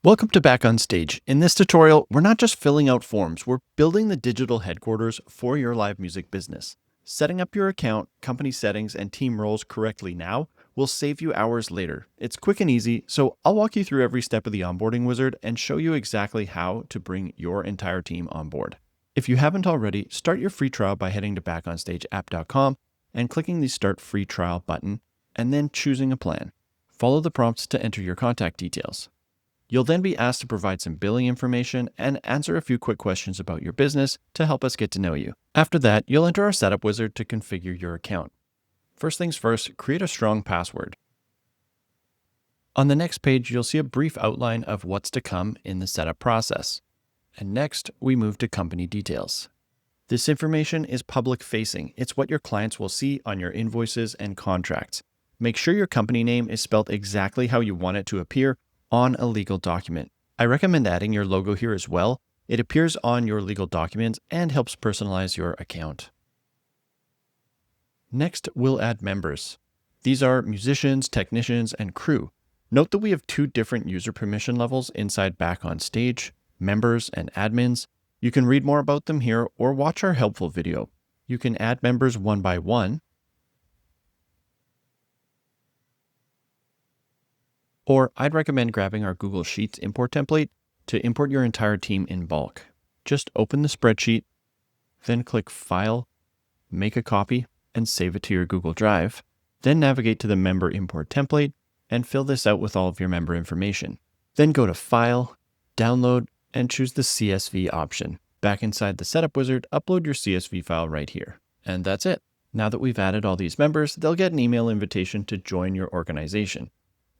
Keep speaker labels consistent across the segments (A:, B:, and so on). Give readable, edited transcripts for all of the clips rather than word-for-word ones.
A: Welcome to Back on Stage. In this tutorial, we're not just filling out forms, we're building the digital headquarters for your live music business. Setting up your account, company settings, and team roles correctly now will save you hours later. It's quick and easy, so I'll walk you through every step of the onboarding wizard and show you exactly how to bring your entire team on board. If you haven't already, start your free trial by heading to backonstageapp.com and clicking the Start Free Trial button, and then choosing a plan. Follow the prompts to enter your contact details. You'll then be asked to provide some billing information and answer a few quick questions about your business to help us get to know you. After that, you'll enter our setup wizard to configure your account. First things first, create a strong password. On the next page, you'll see a brief outline of what's to come in the setup process. And next, we move to company details. This information is public-facing. It's what your clients will see on your invoices and contracts. Make sure your company name is spelled exactly how you want it to appear on a legal document. I recommend adding your logo here as well. It appears on your legal documents and helps personalize your account. Next, we'll add members. These are musicians, technicians, and crew. Note that we have two different user permission levels inside Back on Stage, members and admins. You can read more about them here or watch our helpful video. You can add members one by one, or I'd recommend grabbing our Google Sheets import template to import your entire team in bulk. Just open the spreadsheet, then click File, make a copy, and save it to your Google Drive. Then navigate to the Member Import template and fill this out with all of your member information. Then go to File, Download, and choose the CSV option. Back inside the Setup Wizard, upload your CSV file right here. And that's it. Now that we've added all these members, they'll get an email invitation to join your organization.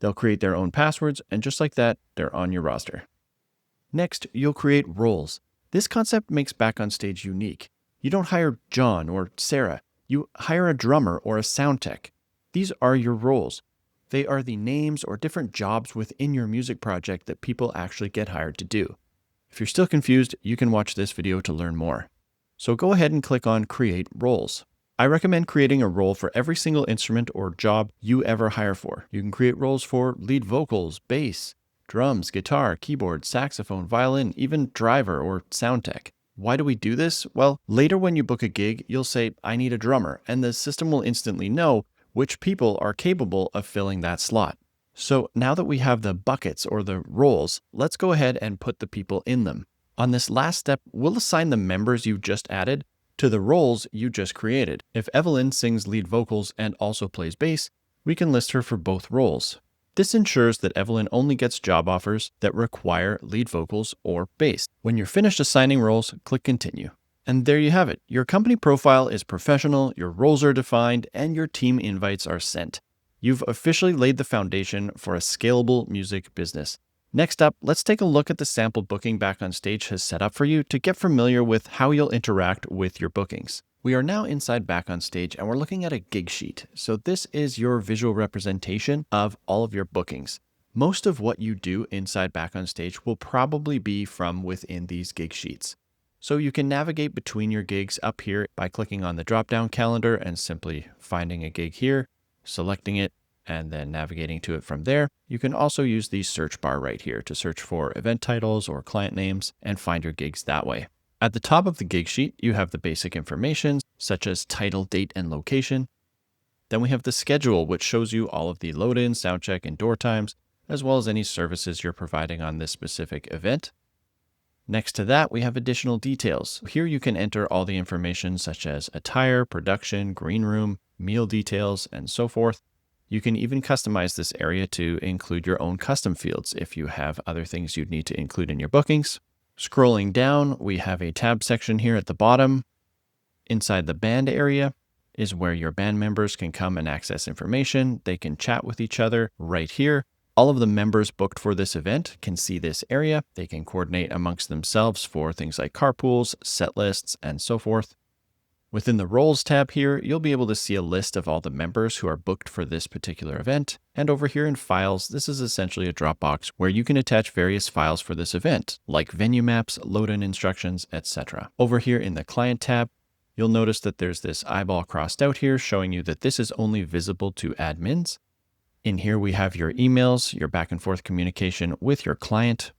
A: They'll create their own passwords, and just like that, they're on your roster. Next, you'll create roles. This concept makes Back on Stage unique. You don't hire John or Sarah. You hire a drummer or a sound tech. These are your roles. They are the names or different jobs within your music project that people actually get hired to do. If you're still confused, you can watch this video to learn more. So go ahead and click on Create Roles. I recommend creating a role for every single instrument or job you ever hire for. You can create roles for lead vocals, bass, drums, guitar, keyboard, saxophone, violin, even driver or sound tech. Why do we do this? Well, later when you book a gig, you'll say, I need a drummer, and the system will instantly know which people are capable of filling that slot. So now that we have the buckets or the roles, let's go ahead and put the people in them. On this last step, we'll assign the members you just added to the roles you just created. If Evelyn sings lead vocals and also plays bass, we can list her for both roles. This ensures that Evelyn only gets job offers that require lead vocals or bass. When you're finished assigning roles, click Continue. And there you have it. Your company profile is professional, your roles are defined, and your team invites are sent. You've officially laid the foundation for a scalable music business. Next up, let's take a look at the sample booking Back on Stage has set up for you to get familiar with how you'll interact with your bookings. We are now inside Back on Stage and we're looking at a gig sheet. So this is your visual representation of all of your bookings. Most of what you do inside Back on Stage will probably be from within these gig sheets. So you can navigate between your gigs up here by clicking on the drop-down calendar and simply finding a gig here, selecting it, and then navigating to it from there. You can also use the search bar right here to search for event titles or client names and find your gigs that way. At the top of the gig sheet, you have the basic information such as title, date, and location. Then we have the schedule, which shows you all of the load-in, soundcheck, and door times, as well as any services you're providing on this specific event. Next to that, we have additional details. Here you can enter all the information such as attire, production, green room, meal details, and so forth. You can even customize this area to include your own custom fields if you have other things you'd need to include in your bookings. Scrolling down, we have a tab section here at the bottom. Inside the band area is where your band members can come and access information. They can chat with each other right here. All of the members booked for this event can see this area. They can coordinate amongst themselves for things like carpools, set lists, and so forth. Within the Roles tab here, you'll be able to see a list of all the members who are booked for this particular event. And over here in Files, this is essentially a Dropbox where you can attach various files for this event, like venue maps, load-in instructions, etc. Over here in the Client tab, you'll notice that there's this eyeball crossed out here showing you that this is only visible to admins. In here, we have your emails, your back and forth communication with your client.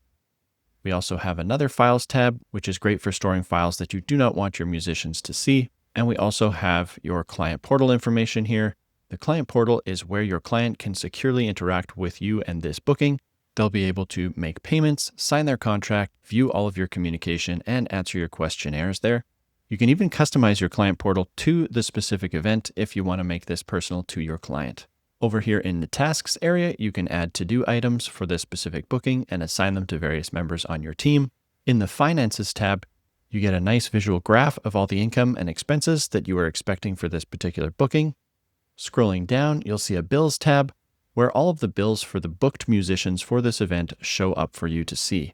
A: We also have another Files tab, which is great for storing files that you do not want your musicians to see. And we also have your client portal information here. The client portal is where your client can securely interact with you and this booking. They'll be able to make payments, sign their contract, view all of your communication, and answer your questionnaires there. You can even customize your client portal to the specific event if you want to make this personal to your client. Over here in the tasks area, you can add to-do items for this specific booking and assign them to various members on your team. In the finances tab, you get a nice visual graph of all the income and expenses that you are expecting for this particular booking. Scrolling down, you'll see a bills tab where all of the bills for the booked musicians for this event show up for you to see.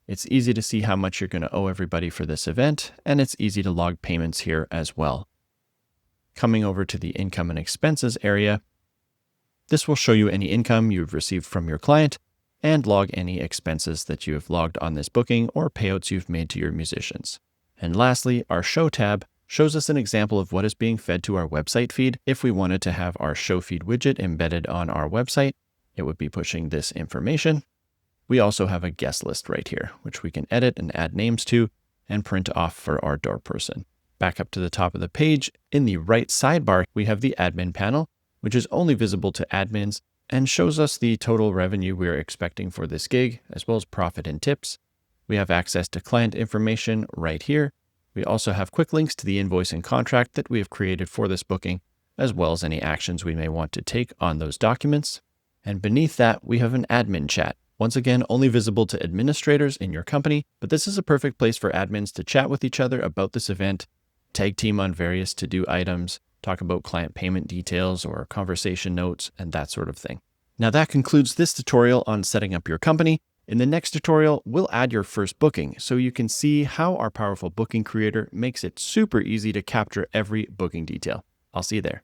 A: It's easy to see how much you're going to owe everybody for this event, and it's easy to log payments here as well. Coming over to the income and expenses area, this will show you any income you've received from your client and log any expenses that you have logged on this booking or payouts you've made to your musicians. And lastly, our show tab shows us an example of what is being fed to our website feed. If we wanted to have our show feed widget embedded on our website, it would be pushing this information. We also have a guest list right here, which we can edit and add names to and print off for our door person. Back up to the top of the page, in the right sidebar, we have the admin panel, which is only visible to admins and shows us the total revenue we're expecting for this gig, as well as profit and tips. We have access to client information right here. We also have quick links to the invoice and contract that we have created for this booking, as well as any actions we may want to take on those documents. And beneath that, we have an admin chat. Once again, only visible to administrators in your company, but this is a perfect place for admins to chat with each other about this event, tag team on various to-do items, talk about client payment details or conversation notes, and that sort of thing. Now that concludes this tutorial on setting up your company. In the next tutorial, we'll add your first booking so you can see how our powerful booking creator makes it super easy to capture every booking detail. I'll see you there.